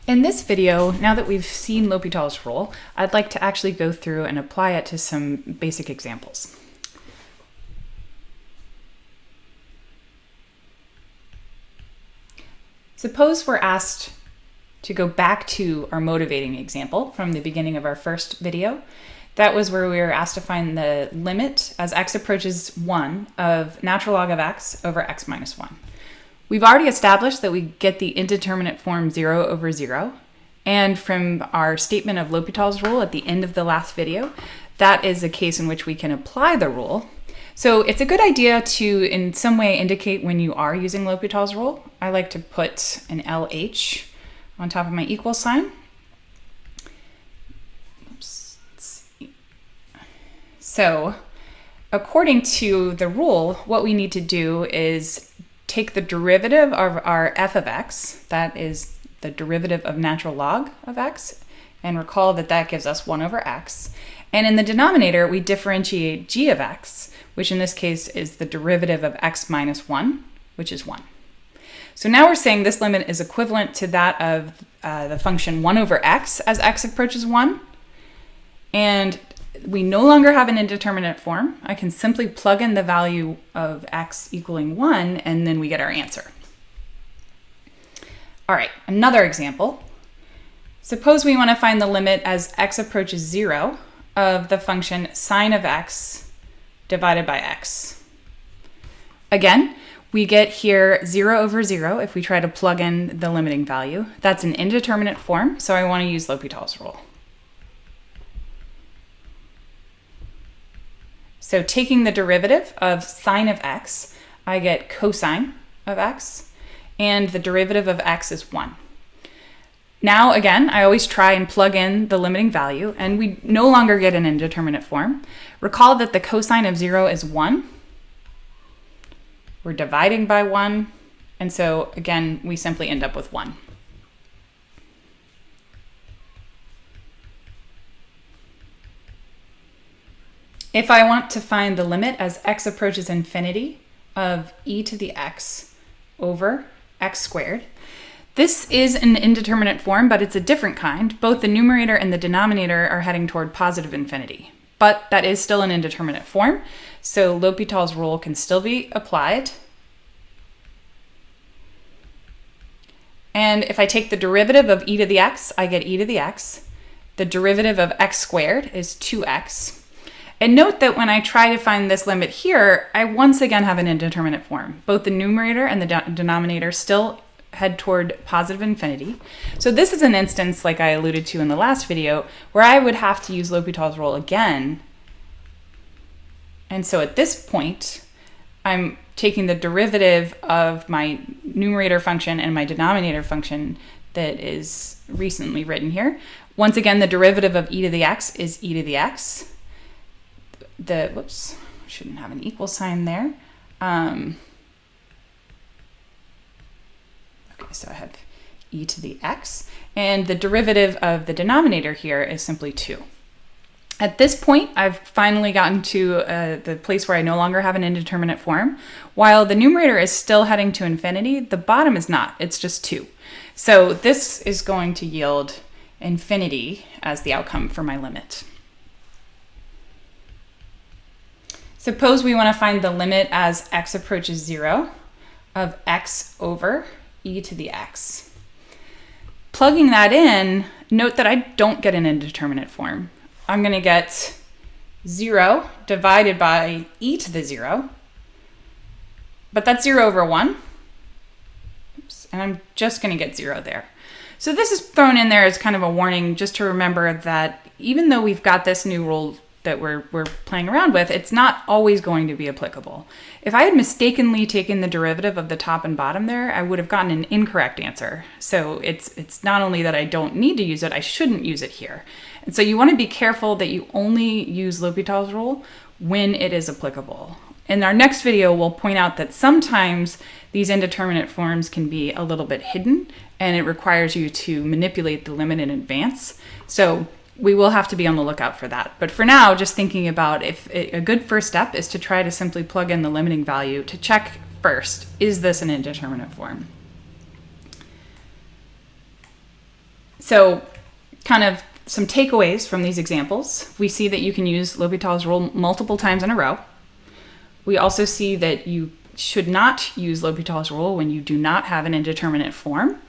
In this video, now that we've seen L'Hopital's rule, I'd like to actually go through and apply it to some basic examples. Suppose we're asked to go back to our motivating example from the beginning of our first video. That was where we were asked to find the limit as x approaches 1 of natural log of x over x minus 1. We've already established that we get the indeterminate form 0 over 0. And from our statement of L'Hopital's rule at the end of the last video, that is a case in which we can apply the rule. So it's a good idea to, in some way, indicate when you are using L'Hopital's rule. I like to put an LH on top of my equal sign. Oops, let's see. So according to the rule, what we need to do is take the derivative of our f of x, that is the derivative of natural log of x, and recall that that gives us 1 over x. And in the denominator, we differentiate g of x, which in this case is the derivative of x minus 1, which is 1. So now we're saying this limit is equivalent to that of the function 1 over x as x approaches 1. And we no longer have an indeterminate form. I can simply plug in the value of x equaling 1, and then we get our answer. All right, another example. Suppose we want to find the limit as x approaches 0 of the function sine of x divided by x. Again, we get here 0 over 0 if we try to plug in the limiting value. That's an indeterminate form, so I want to use L'Hopital's rule. So taking the derivative of sine of x, I get cosine of x, and the derivative of x is 1. Now, again, I always try and plug in the limiting value, and we no longer get an indeterminate form. Recall that the cosine of 0 is 1. We're dividing by 1, and so, again, we simply end up with 1. If I want to find the limit as x approaches infinity of e to the x over x squared, this is an indeterminate form, but it's a different kind. Both the numerator and the denominator are heading toward positive infinity, but that is still an indeterminate form, so L'Hopital's rule can still be applied. And if I take the derivative of e to the x, I get e to the x. The derivative of x squared is 2x. And note that when I try to find this limit here, I once again have an indeterminate form. Both the numerator and the denominator still head toward positive infinity. So this is an instance, like I alluded to in the last video, where I would have to use L'Hopital's rule again. And so at this point, I'm taking the derivative of my numerator function and my denominator function that is recently written here. Once again, the derivative of e to the x is e to the x. Whoops, shouldn't have an equal sign there. Okay, so I have e to the x, and the derivative of the denominator here is simply 2. At this point, I've finally gotten to the place where I no longer have an indeterminate form. While the numerator is still heading to infinity, the bottom is not, it's just 2. So this is going to yield infinity as the outcome for my limit. Suppose we want to find the limit as x approaches 0 of x over e to the x. Plugging that in, note that I don't get an indeterminate form. I'm going to get 0 divided by e to the 0, but that's 0 over 1. Oops, and I'm just going to get 0 there. So this is thrown in there as kind of a warning, just to remember that even though we've got this new rule that we're playing around with, it's not always going to be applicable. If I had mistakenly taken the derivative of the top and bottom there, I would have gotten an incorrect answer. So it's not only that I don't need to use it, I shouldn't use it here. And so you want to be careful that you only use L'Hopital's rule when it is applicable. In our next video, we'll point out that sometimes these indeterminate forms can be a little bit hidden, and it requires you to manipulate the limit in advance. So we will have to be on the lookout for that. But for now, just thinking about if a good first step is to try to simply plug in the limiting value to check first, is this an indeterminate form? So kind of some takeaways from these examples. We see that you can use L'Hopital's rule multiple times in a row. We also see that you should not use L'Hopital's rule when you do not have an indeterminate form.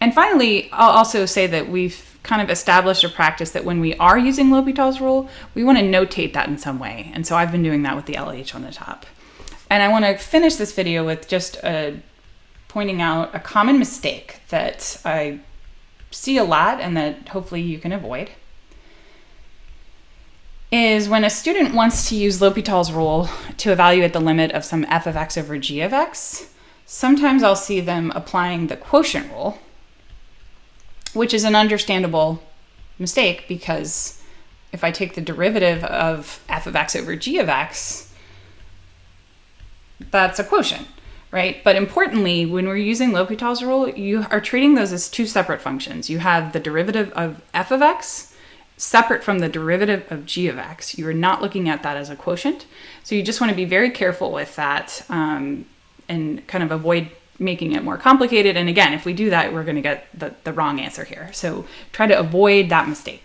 And finally, I'll also say that we've kind of established a practice that when we are using L'Hopital's rule, we want to notate that in some way. And so I've been doing that with the LH on the top. And I want to finish this video with just pointing out a common mistake that I see a lot and that hopefully you can avoid, is when a student wants to use L'Hopital's rule to evaluate the limit of some f of x over g of x, sometimes I'll see them applying the quotient rule, which is an understandable mistake because if I take the derivative of f of x over g of x, that's a quotient, right? But importantly, when we're using L'Hopital's rule, you are treating those as two separate functions. You have the derivative of f of x separate from the derivative of g of x. You are not looking at that as a quotient. So you just want to be very careful with that and kind of avoid making it more complicated. And again, if we do that, we're going to get the wrong answer here. So try to avoid that mistake.